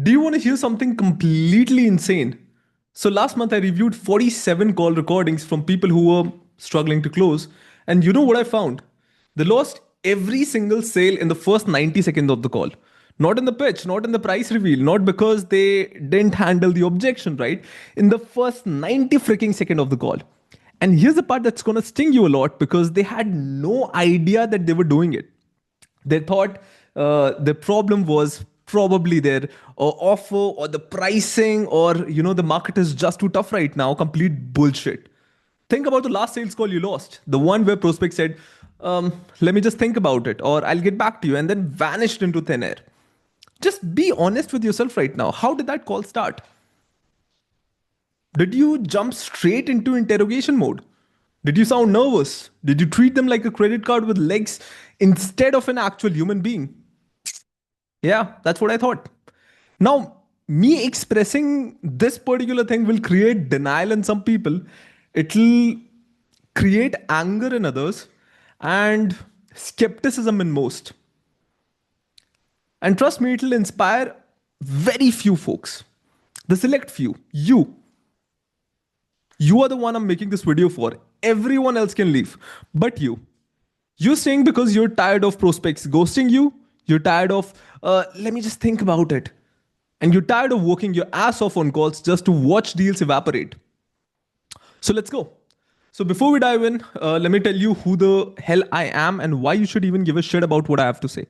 Do you want to hear something completely insane? So last month I reviewed 47 call recordings from people who were struggling to close. And you know what I found? They lost every single sale in the first 90 seconds of the call. Not in the pitch, not in the price reveal, not because they didn't handle the objection, right? In the first 90 freaking second of the call. And here's the part that's gonna sting you a lot because they had no idea that they were doing it. They thought the problem was probably their offer or the pricing or the market is just too tough right now. Complete bullshit. Think about the last sales call you lost, the one where prospect said, let me just think about it or I'll get back to you, and then vanished into thin air. Just be honest with yourself right now. How did that call start? Did you jump straight into interrogation mode? Did you sound nervous? Did you treat them like a credit card with legs instead of an actual human being? Yeah, that's what I thought. Now, me expressing this particular thing will create denial in some people. It'll create anger in others and skepticism in most. And trust me, it'll inspire very few folks. The select few. You. You are the one I'm making this video for. Everyone else can leave, but you. You're staying because you're tired of prospects ghosting you. You're tired of, let me just think about it. And you're tired of working your ass off on calls just to watch deals evaporate. So let's go. So before we dive in, let me tell you who the hell I am and why you should even give a shit about what I have to say.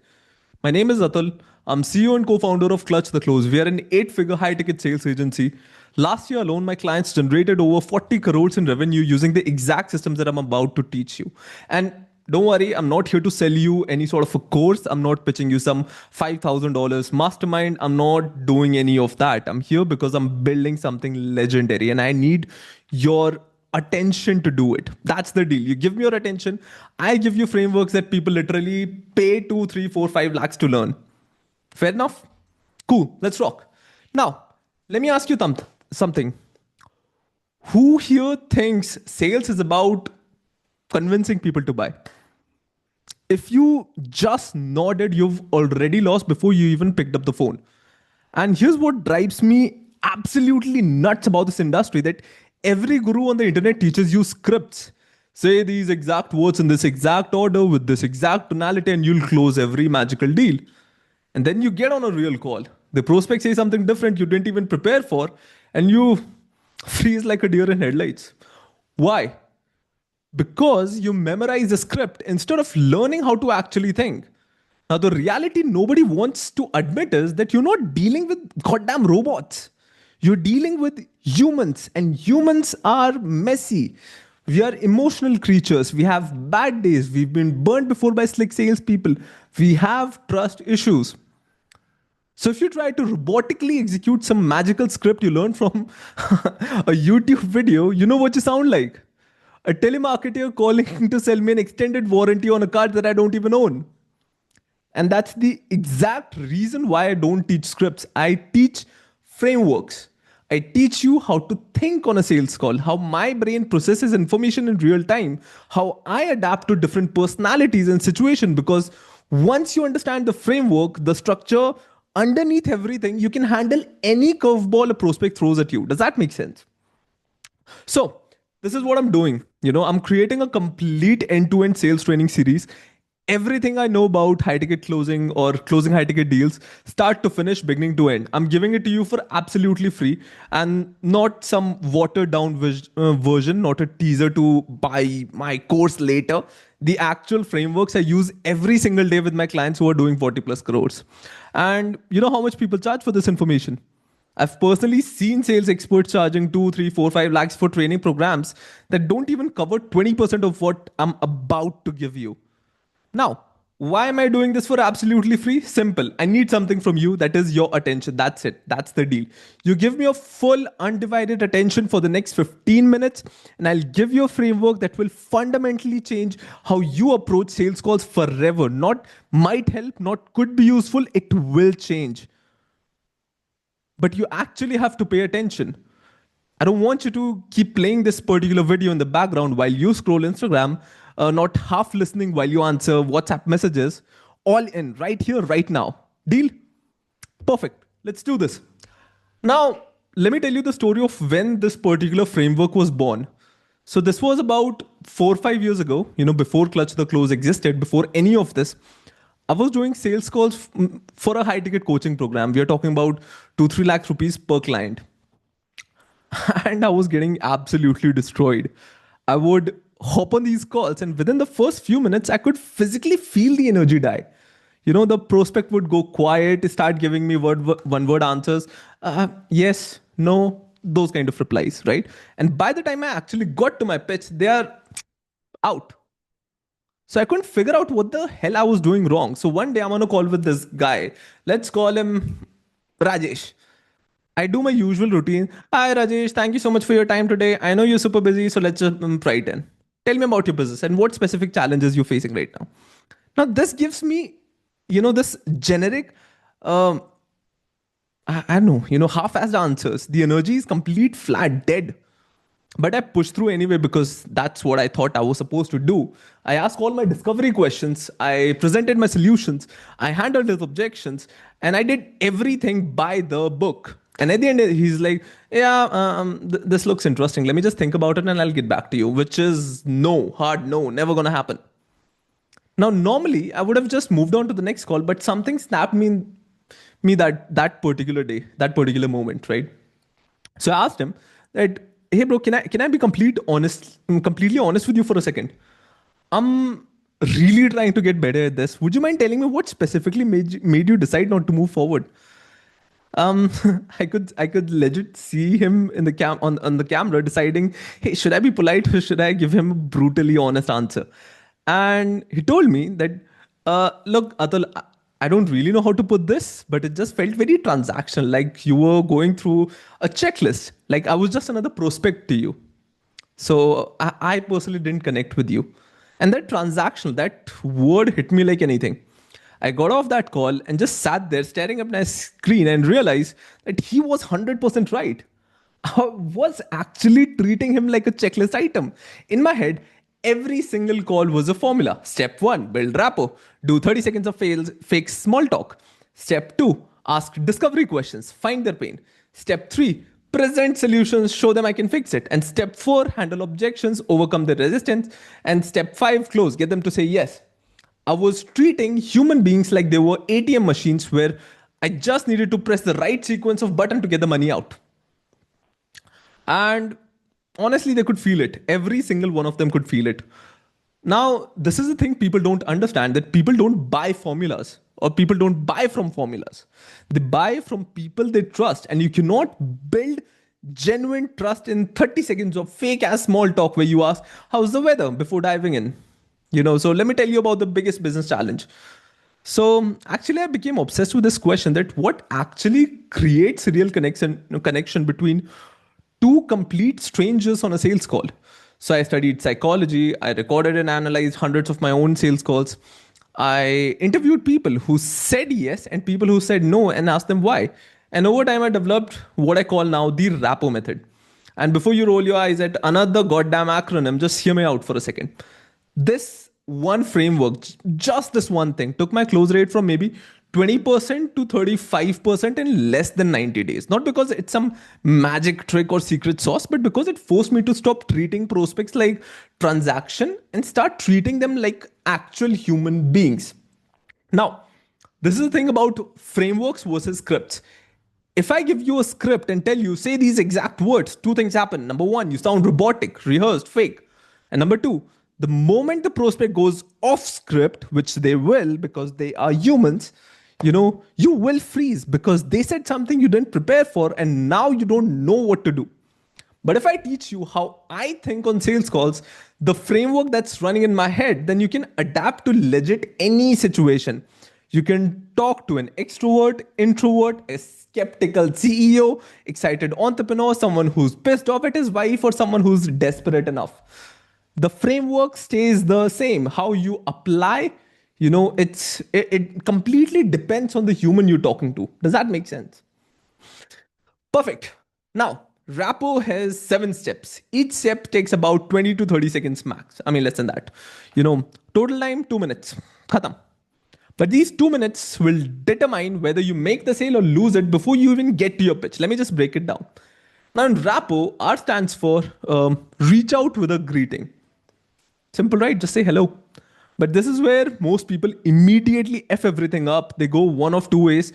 My name is Atul. I'm CEO and co-founder of Clutch the Close. We are an 8-figure high-ticket sales agency. Last year alone, my clients generated over 40 crores in revenue using the exact systems that I'm about to teach you. And don't worry, I'm not here to sell you any sort of a course. I'm not pitching you some $5,000 mastermind. I'm not doing any of that. I'm here because I'm building something legendary and I need your attention to do it. That's the deal. You give me your attention. I give you frameworks that people literally pay 2, 3, 4, 5 lakhs to learn. Fair enough? Cool. Let's rock. Now, let me ask you something. Who here thinks sales is about convincing people to buy? If you just nodded, you've already lost before you even picked up the phone. And here's what drives me absolutely nuts about this industry, that every guru on the internet teaches you scripts. Say these exact words in this exact order with this exact tonality and you'll close every magical deal. And then you get on a real call. The prospect says something different you didn't even prepare for, and you freeze like a deer in headlights. Why? Because you memorize the script instead of learning how to actually think. Now, the reality nobody wants to admit is that you're not dealing with goddamn robots. You're dealing with humans, and humans are messy. We are emotional creatures. We have bad days. We've been burned before by slick salespeople. We have trust issues. So if you try to robotically execute some magical script you learned from a YouTube video, you know what you sound like. A telemarketer calling to sell me an extended warranty on a car that I don't even own. And that's the exact reason why I don't teach scripts. I teach frameworks. I teach you how to think on a sales call, how my brain processes information in real time, how I adapt to different personalities and situations. Because once you understand the framework, the structure underneath everything, you can handle any curveball a prospect throws at you. Does that make sense? So this is what I'm doing. I'm creating a complete end-to-end sales training series. Everything I know about high ticket closing or closing high ticket deals, start to finish, beginning to end. I'm giving it to you for absolutely free and not some watered down version, not a teaser to buy my course later. The actual frameworks I use every single day with my clients who are doing 40 plus crores. And you know how much people charge for this information? I've personally seen sales experts charging 2, 3, 4, 5 lakhs for training programs that don't even cover 20% of what I'm about to give you. Now, why am I doing this for absolutely free? Simple. I need something from you. That is your attention. That's it. That's the deal. You give me a full undivided attention for the next 15 minutes, and I'll give you a framework that will fundamentally change how you approach sales calls forever. Not might help, not could be useful. It will change. But you actually have to pay attention. I don't want you to keep playing this particular video in the background while you scroll Instagram, not half listening while you answer WhatsApp messages. All in, right here, right now. Deal? Perfect. Let's do this. Now, let me tell you the story of when this particular framework was born. So this was about 4 or 5 years ago, before Clutch the Close existed, before any of this. I was doing sales calls for a high ticket coaching program. We are talking about 2-3 lakhs rupees per client. And I was getting absolutely destroyed. I would hop on these calls, and within the first few minutes, I could physically feel the energy die. The prospect would go quiet, start giving me one word answers. Yes, no, those kind of replies, right? And by the time I actually got to my pitch, they are out. So I couldn't figure out what the hell I was doing wrong. So one day I'm on a call with this guy. Let's call him Rajesh. I do my usual routine. Hi, Rajesh. Thank you so much for your time today. I know you're super busy, so let's just try it in. Tell me about your business and what specific challenges you're facing right now. Now, this gives me, this generic, um, I don't know, half-assed answers. The energy is complete, flat, dead. But I pushed through anyway because that's what I thought I was supposed to do. I asked all my discovery questions. I presented my solutions. I handled his objections. And I did everything by the book. And at the end, he's like, yeah, this looks interesting. Let me just think about it and I'll get back to you, which is no, hard no, never going to happen. Now, normally, I would have just moved on to the next call, but something snapped me that particular day, that particular moment, right? So I asked him that, hey bro, can I be completely honest with you for a second? I'm really trying to get better at this. Would you mind telling me what specifically made you decide not to move forward? Um, I could legit see him in the on the camera deciding, hey, should I be polite or should I give him a brutally honest answer? And he told me that, look, Atul, I don't really know how to put this, but it just felt very transactional, like you were going through a checklist, like I was just another prospect to you. So I personally didn't connect with you. And that transactional, that word hit me like anything. I got off that call and just sat there staring at my screen and realized that he was 100% right. I was actually treating him like a checklist item. In my head, every single call was a formula. Step 1, build rapport. Do 30 seconds of fake small talk. Step 2, ask discovery questions. Find their pain. Step 3, present solutions. Show them I can fix it. And step 4, handle objections. Overcome the resistance. And step 5, close. Get them to say yes. I was treating human beings like they were ATM machines where I just needed to press the right sequence of button to get the money out. And honestly, they could feel it. Every single one of them could feel it. Now, this is the thing people don't understand, that people don't buy formulas or people don't buy from formulas. They buy from people they trust. And you cannot build genuine trust in 30 seconds of fake ass small talk where you ask, how's the weather before diving in? So let me tell you about the biggest business challenge. So actually, I became obsessed with this question, that what actually creates a real connection between two complete strangers on a sales call. So I studied psychology, I recorded and analyzed hundreds of my own sales calls. I interviewed people who said yes and people who said no and asked them why. And over time, I developed what I call now the Rapport method. And before you roll your eyes at another goddamn acronym, just hear me out for a second. This one framework, just this one thing, took my close rate from maybe 20% to 35% in less than 90 days. Not because it's some magic trick or secret sauce, but because it forced me to stop treating prospects like transaction and start treating them like actual human beings. Now, this is the thing about frameworks versus scripts. If I give you a script and tell you, say these exact words, two things happen. Number one, you sound robotic, rehearsed, fake. And number two, the moment the prospect goes off script, which they will because they are humans, you will freeze because they said something you didn't prepare for and now you don't know what to do. But if I teach you how I think on sales calls, the framework that's running in my head, then you can adapt to legit any situation. You can talk to an extrovert, introvert, a skeptical CEO, excited entrepreneur, someone who's pissed off at his wife, or someone who's desperate enough. The framework stays the same. How you apply, it completely depends on the human you're talking to. Does that make sense? Perfect. Now, Rapport has 7 steps. Each step takes about 20 to 30 seconds max. I mean, less than that. Total time 2 minutes. Khatam. But these 2 minutes will determine whether you make the sale or lose it before you even get to your pitch. Let me just break it down. Now, in Rapport, R stands for reach out with a greeting. Simple, right? Just say hello. But this is where most people immediately F everything up. They go one of two ways.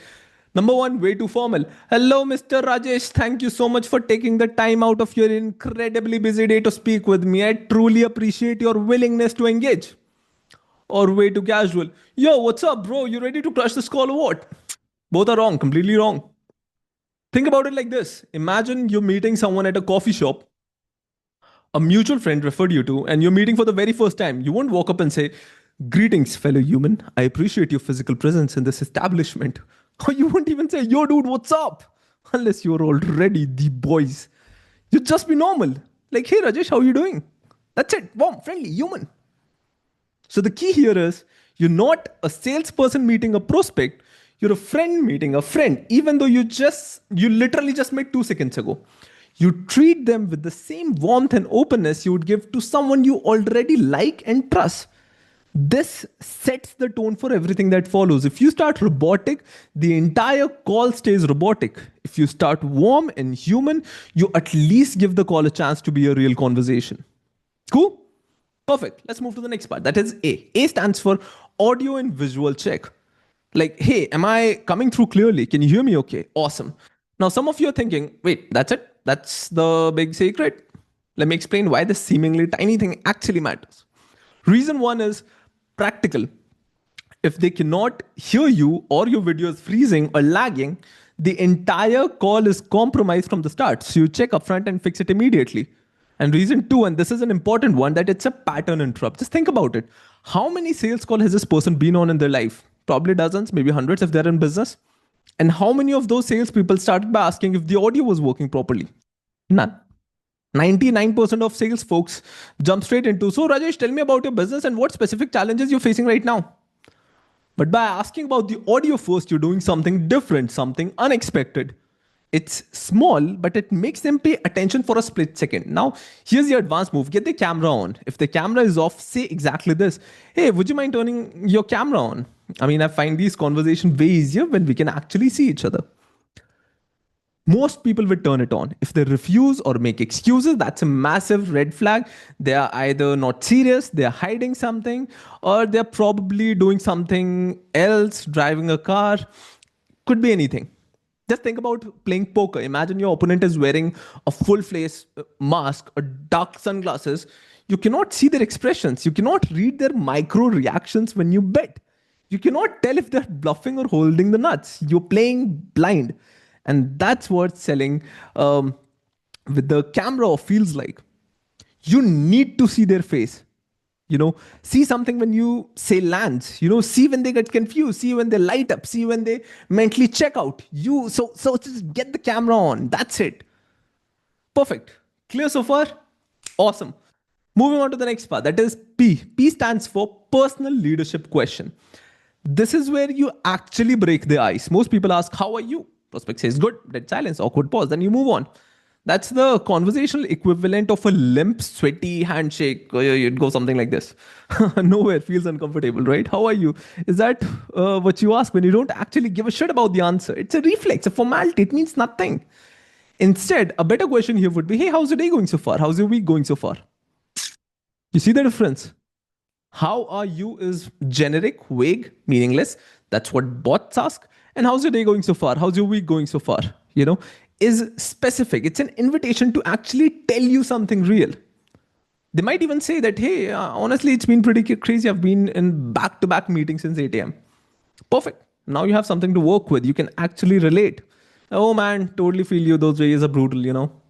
Number one, way too formal. Hello, Mr. Rajesh. Thank you so much for taking the time out of your incredibly busy day to speak with me. I truly appreciate your willingness to engage. Or way too casual. Yo, what's up, bro? You ready to crush this call or what? Both are wrong, completely wrong. Think about it like this. Imagine you're meeting someone at a coffee shop a mutual friend referred you to, and you're meeting for the very first time. You won't walk up and say, greetings, fellow human. I appreciate your physical presence in this establishment. Or you won't even say, yo, dude, what's up? Unless you're already the boys. You'd just be normal. Like, hey, Rajesh, how are you doing? That's it. Warm, friendly, human. So the key here is you're not a salesperson meeting a prospect. You're a friend meeting a friend, even though you literally just met 2 seconds ago. You treat them with the same warmth and openness you would give to someone you already like and trust. This sets the tone for everything that follows. If you start robotic, the entire call stays robotic. If you start warm and human, you at least give the call a chance to be a real conversation. Cool? Perfect. Let's move to the next part. That is A. A stands for audio and visual check. Like, hey, am I coming through clearly? Can you hear me okay? Awesome. Now, some of you are thinking, wait, that's it? That's the big secret? Let me explain why this seemingly tiny thing actually matters. Reason one is practical. If they cannot hear you or your video is freezing or lagging, the entire call is compromised from the start. So you check upfront and fix it immediately. And reason two, and this is an important one, that it's a pattern interrupt. Just think about it. How many sales call has this person been on in their life? Probably dozens, maybe hundreds if they're in business. And how many of those salespeople started by asking if the audio was working properly? None. 99% of sales folks jump straight into, so Rajesh, tell me about your business and what specific challenges you're facing right now. But by asking about the audio first, you're doing something different, something unexpected. It's small, but it makes them pay attention for a split second. Now, here's the advanced move. Get the camera on. If the camera is off, say exactly this. Hey, would you mind turning your camera on? I mean, I find these conversations way easier when we can actually see each other. Most people will turn it on. If they refuse or make excuses, that's a massive red flag. They are either not serious, they are hiding something, or they're probably doing something else, driving a car. Could be anything. Just think about playing poker. Imagine your opponent is wearing a full face mask or dark sunglasses. You cannot see their expressions. You cannot read their micro reactions when you bet. You cannot tell if they're bluffing or holding the nuts. You're playing blind. And that's what selling with the camera feels like. You need to see their face. See something when you say lands, see when they get confused, see when they light up, see when they mentally check out. So just get the camera on. That's it. Perfect. Clear so far? Awesome. Moving on to the next part. That is P. P stands for personal leadership question. This is where you actually break the ice. Most people ask, how are you? Prospect says, good. Dead silence, awkward pause. Then you move on. That's the conversational equivalent of a limp, sweaty handshake. You'd go something like this. Nowhere feels uncomfortable, right? How are you? Is that what you ask when you don't actually give a shit about the answer? It's a reflex, a formality. It means nothing. Instead, a better question here would be, hey, how's your day going so far? How's your week going so far? You see the difference? How are you is generic, vague, meaningless. That's what bots ask. And how's your day going so far? How's your week going so far? Is specific. It's an invitation to actually tell you something real. They might even say that, hey, honestly, it's been pretty crazy. I've been in back-to-back meetings since 8 a.m. Perfect. Now you have something to work with. You can actually relate. Oh man, totally feel you. Those days are brutal.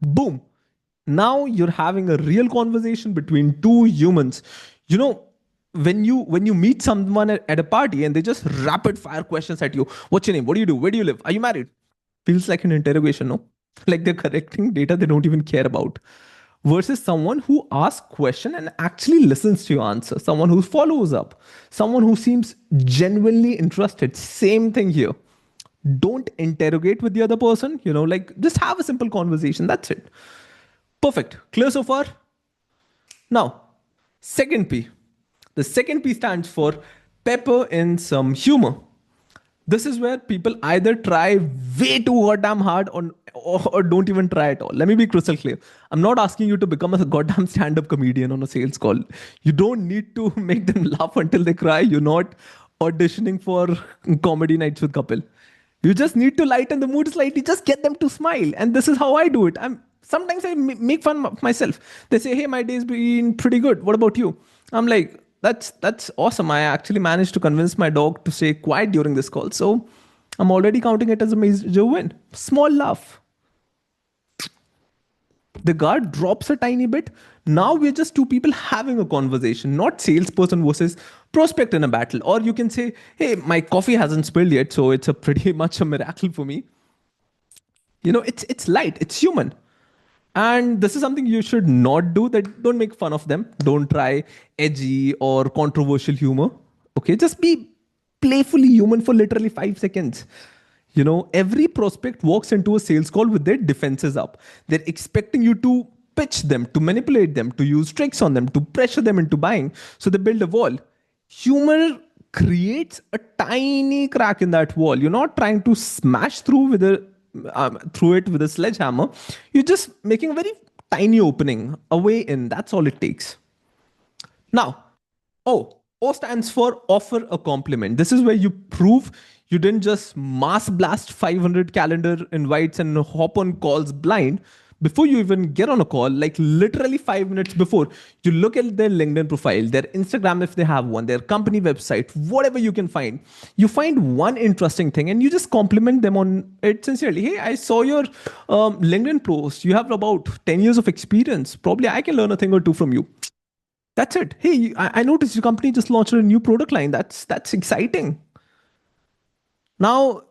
Boom. Now you're having a real conversation between two humans. When you meet someone at a party and they just rapid fire questions at you. What's your name? What do you do? Where do you live? Are you married? Feels like an interrogation, no? Like they're correcting data they don't even care about. Versus someone who asks question and actually listens to your answer. Someone who follows up. Someone who seems genuinely interested. Same thing here. Don't interrogate with the other person. Just have a simple conversation. That's it. Perfect. Clear so far? Now, second P. The second P stands for pepper in some humor. This is where people either try way too goddamn hard or don't even try at all. Let me be crystal clear. I'm not asking you to become a goddamn stand-up comedian on a sales call. You don't need to make them laugh until they cry. You're not auditioning for comedy nights with couple. You just need to lighten the mood slightly. Just get them to smile. And this is how I do it. Sometimes I make fun of myself. They say, "Hey, my day's been pretty good. What about you?" I'm like, that's awesome. I actually managed to convince my dog to stay quiet during this call. So I'm already counting it as a major win. Small laugh. The guard drops a tiny bit. Now we're just two people having a conversation, not salesperson versus prospect in a battle. Or you can say, "Hey, my coffee hasn't spilled yet, so it's a pretty much a miracle for me." It's light, it's human. And this is something you should not do. That don't make fun of them. Don't try edgy or controversial humor. Okay, just be playfully human for literally 5 seconds. Every prospect walks into a sales call with their defenses up. They're expecting you to pitch them, to manipulate them, to use tricks on them, to pressure them into buying. So they build a wall. Humor creates a tiny crack in that wall. You're not trying to smash through it with a sledgehammer. You're just making a very tiny opening, a way in. That's all it takes. Now, O stands for offer a compliment. This is where you prove you didn't just mass blast 500 calendar invites and hop on calls blind. Before you even get on a call, like literally 5 minutes before, you look at their LinkedIn profile, their Instagram if they have one, their company website, whatever you can find. You find one interesting thing and you just compliment them on it sincerely. "Hey, I saw your LinkedIn post. You have about 10 years of experience. Probably I can learn a thing or two from you." That's it. "Hey, I noticed your company just launched a new product line. That's exciting." Now,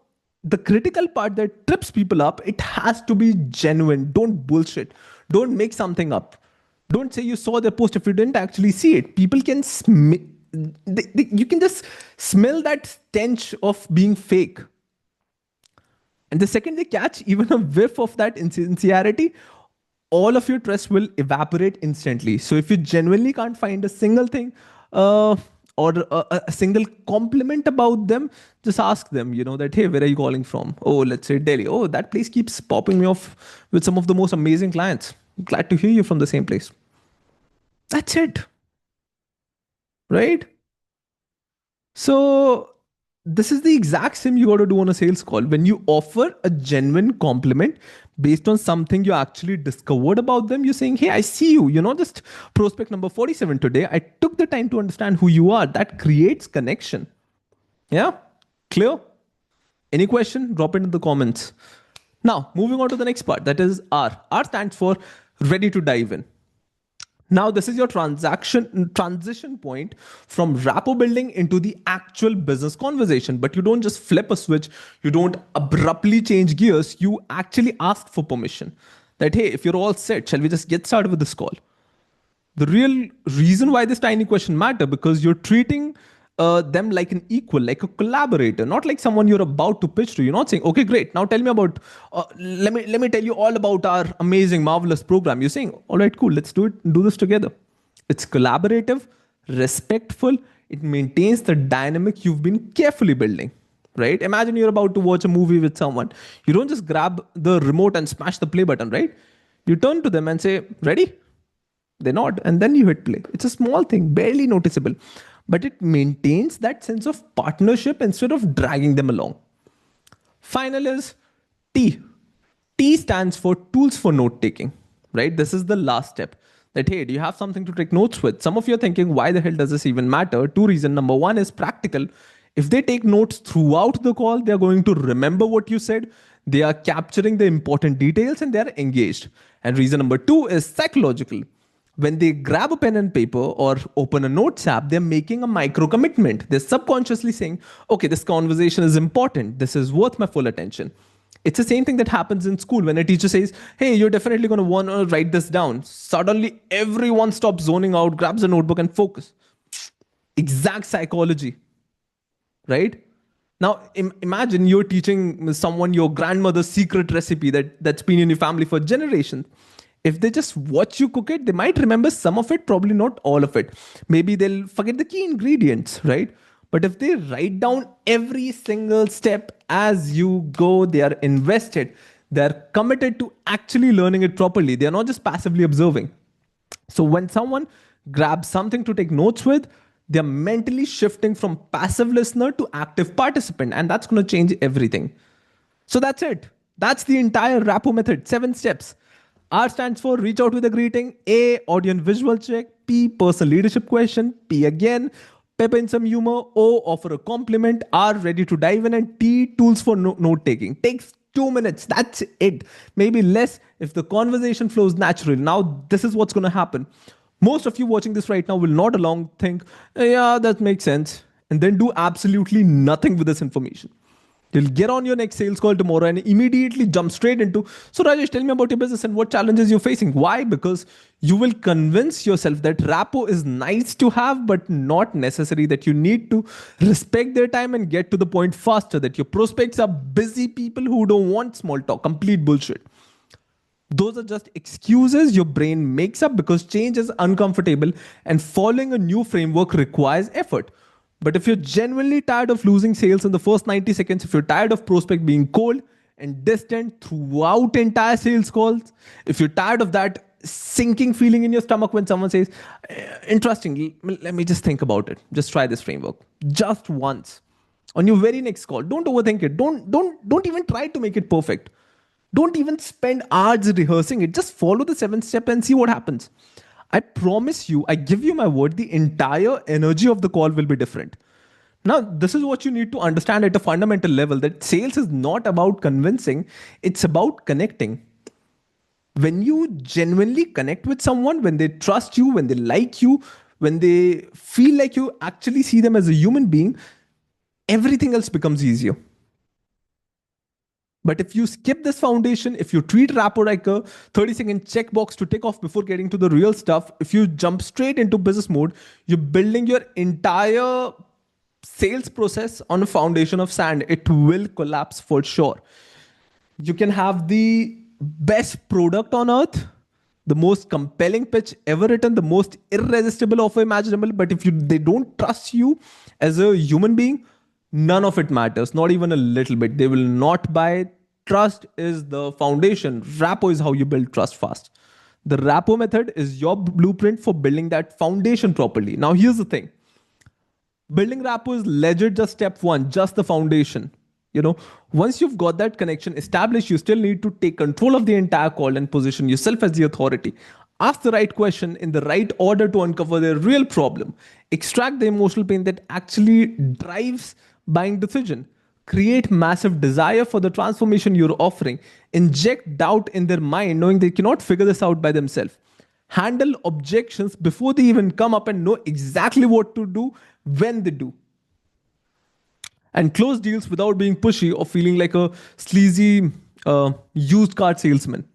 the critical part that trips people up, it has to be genuine. Don't bullshit. Don't make something up. Don't say you saw their post if you didn't actually see it. People can you can just smell that stench of being fake. And the second they catch even a whiff of that insincerity, all of your trust will evaporate instantly. So if you genuinely can't find a single thing, or a single compliment about them, just ask them, that, "Hey, where are you calling from?" "Oh, let's say Delhi." "Oh, that place keeps popping me off with some of the most amazing clients. Glad to hear you from the same place." That's it, right? So this is the exact same you got to do on a sales call. When you offer a genuine compliment based on something you actually discovered about them, you're saying, "Hey, I see you. You're not just prospect number 47 today. I took the time to understand who you are." That creates connection. Yeah? Clear? Any question? Drop it in the comments. Now, moving on to the next part, that is R. R stands for ready to dive in. Now, this is your transition point from rapport building into the actual business conversation. But you don't just flip a switch. You don't abruptly change gears. You actually ask for permission. That, "Hey, if you're all set, shall we just get started with this call?" The real reason why this tiny question matter, because you're treating them like an equal, like a collaborator, not like someone you're about to pitch to. You're not saying, "Okay, great. Now tell me about, let me tell you all about our amazing, marvelous program." You're saying, "All right, cool. Let's do this together." It's collaborative, respectful. It maintains the dynamic you've been carefully building. Right? Imagine you're about to watch a movie with someone. You don't just grab the remote and smash the play button, right? You turn to them and say, "Ready?" They nod, and then you hit play. It's a small thing, barely noticeable, but it maintains that sense of partnership instead of dragging them along. Final is T. T stands for tools for note taking, right? This is the last step. That, "Hey, do you have something to take notes with?" Some of you are thinking, why the hell does this even matter? Two reasons. Number one is practical. If they take notes throughout the call, they're going to remember what you said. They are capturing the important details and they're engaged. And reason number two is psychological. When they grab a pen and paper or open a notes app, they're making a micro commitment. They're subconsciously saying, "Okay, this conversation is important. This is worth my full attention." It's the same thing that happens in school when a teacher says, "Hey, you're definitely going to want to write this down." Suddenly, everyone stops zoning out, grabs a notebook, and focus. Exact psychology, right? Now, imagine you're teaching someone your grandmother's secret recipe that's been in your family for generations. If they just watch you cook it, they might remember some of it, probably not all of it. Maybe they'll forget the key ingredients, right? But if they write down every single step as you go, they are invested. They're committed to actually learning it properly. They're not just passively observing. So when someone grabs something to take notes with, they're mentally shifting from passive listener to active participant, and that's going to change everything. So that's it. That's the entire Rapport method. 7 steps. R stands for reach out with a greeting. A, audience visual check. P, personal leadership question. P again, pep in some humor. O, offer a compliment. R, ready to dive in. And T, tools for note taking. Takes 2 minutes. That's it. Maybe less if the conversation flows naturally. Now, this is what's going to happen. Most of you watching this right now will nod along, think, yeah, that makes sense, and then do absolutely nothing with this information. You'll get on your next sales call tomorrow and immediately jump straight into, so Rajesh, tell me about your business and what challenges you're facing. Why? Because you will convince yourself that Rapport is nice to have, but not necessary, that you need to respect their time and get to the point faster, that your prospects are busy people who don't want small talk, complete bullshit. Those are just excuses your brain makes up because change is uncomfortable and following a new framework requires effort. But if you're genuinely tired of losing sales in the first 90 seconds, if you're tired of prospect being cold and distant throughout entire sales calls, if you're tired of that sinking feeling in your stomach when someone says, interesting, let me just think about it. Just try this framework. Just once. On your very next call. Don't overthink it. Don't even try to make it perfect. Don't even spend hours rehearsing it. Just follow the 7 step and see what happens. I promise you, I give you my word, the entire energy of the call will be different. Now, this is what you need to understand at a fundamental level, that sales is not about convincing, it's about connecting. When you genuinely connect with someone, when they trust you, when they like you, when they feel like you actually see them as a human being, everything else becomes easier. But if you skip this foundation, if you treat Rapport like a 30-second checkbox to tick off before getting to the real stuff, if you jump straight into business mode, you're building your entire sales process on a foundation of sand. It will collapse for sure. You can have the best product on earth, the most compelling pitch ever written, the most irresistible offer imaginable. But if they don't trust you as a human being, none of it matters, not even a little bit. They will not buy. Trust is the foundation. Rapport is how you build trust fast. The Rapport method is your blueprint for building that foundation properly. Now, here's the thing. Building Rapport is legit just step one, just the foundation. Once you've got that connection established, you still need to take control of the entire call and position yourself as the authority. Ask the right question in the right order to uncover their real problem. Extract the emotional pain that actually drives buying decision. Create massive desire for the transformation you're offering. Inject doubt in their mind, knowing they cannot figure this out by themselves. Handle objections before they even come up and know exactly what to do when they do. And close deals without being pushy or feeling like a sleazy used car salesman.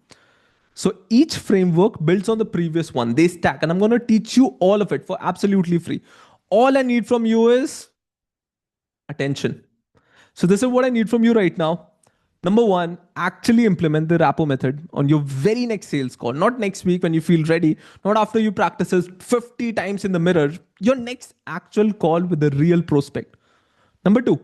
So each framework builds on the previous one. They stack, and I'm going to teach you all of it for absolutely free. All I need from you is attention. So this is what I need from you right now. Number one, actually implement the Rapport method on your very next sales call. Not next week when you feel ready, not after you practice it 50 times in the mirror. Your next actual call with the real prospect. Number two,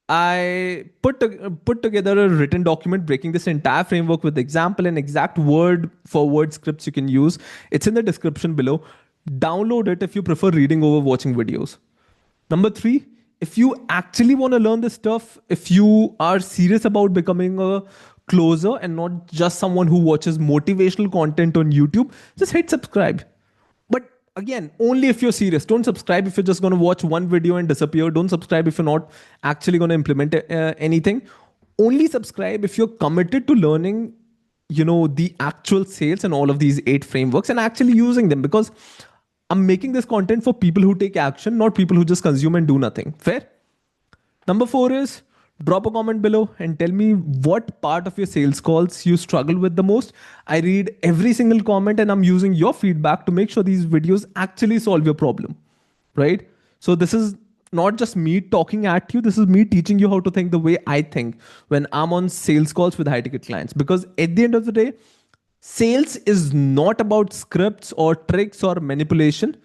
I put together a written document breaking this entire framework with example and exact word for word scripts you can use. It's in the description below. Download it if you prefer reading over watching videos. Number three, if you actually want to learn this stuff, if you are serious about becoming a closer and not just someone who watches motivational content on YouTube, just hit subscribe. But again, only if you're serious. Don't subscribe if you're just going to watch one video and disappear. Don't subscribe if you're not actually going to implement anything. Only subscribe if you're committed to learning, the actual sales and all of these 8 frameworks and actually using them, because I'm making this content for people who take action, not people who just consume and do nothing. Fair? Number 4 is drop a comment below and tell me what part of your sales calls you struggle with the most. I read every single comment and I'm using your feedback to make sure these videos actually solve your problem, right? So this is not just me talking at you. This is me teaching you how to think the way I think when I'm on sales calls with high ticket clients. Because at the end of the day, sales is not about scripts or tricks or manipulation.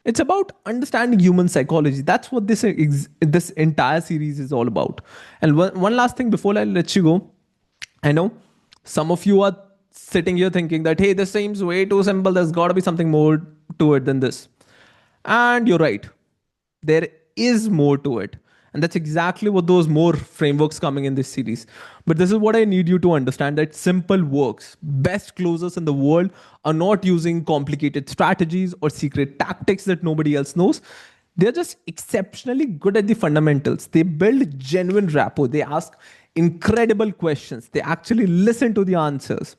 It's about understanding human psychology. That's what this entire series is all about. And one last thing before I let you go, I know some of you are sitting here thinking that, hey, this seems way too simple. There's got to be something more to it than this. And you're right. There is more to it. And that's exactly what those more frameworks coming in this series. But this is what I need you to understand, that simple works. Best closers in the world are not using complicated strategies or secret tactics that nobody else knows. They're just exceptionally good at the fundamentals. They build genuine rapport. They ask incredible questions. They actually listen to the answers.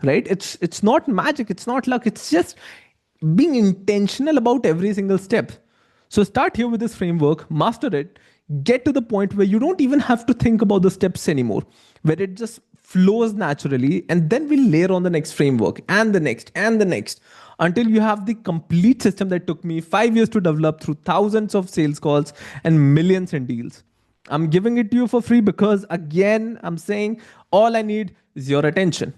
Right? It's not magic, it's not luck, it's just being intentional about every single step. So start here with this framework, master it, get to the point where you don't even have to think about the steps anymore, where it just flows naturally, and then we'll layer on the next framework and the next until you have the complete system that took me 5 years to develop through thousands of sales calls and millions in deals. I'm giving it to you for free because, again, I'm saying all I need is your attention.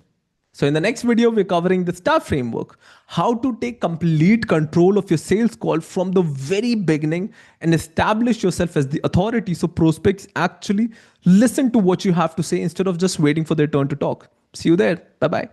So in the next video, we're covering the S.T.A.R framework, how to take complete control of your sales call from the very beginning and establish yourself as the authority so prospects actually listen to what you have to say instead of just waiting for their turn to talk. See you there. Bye-bye.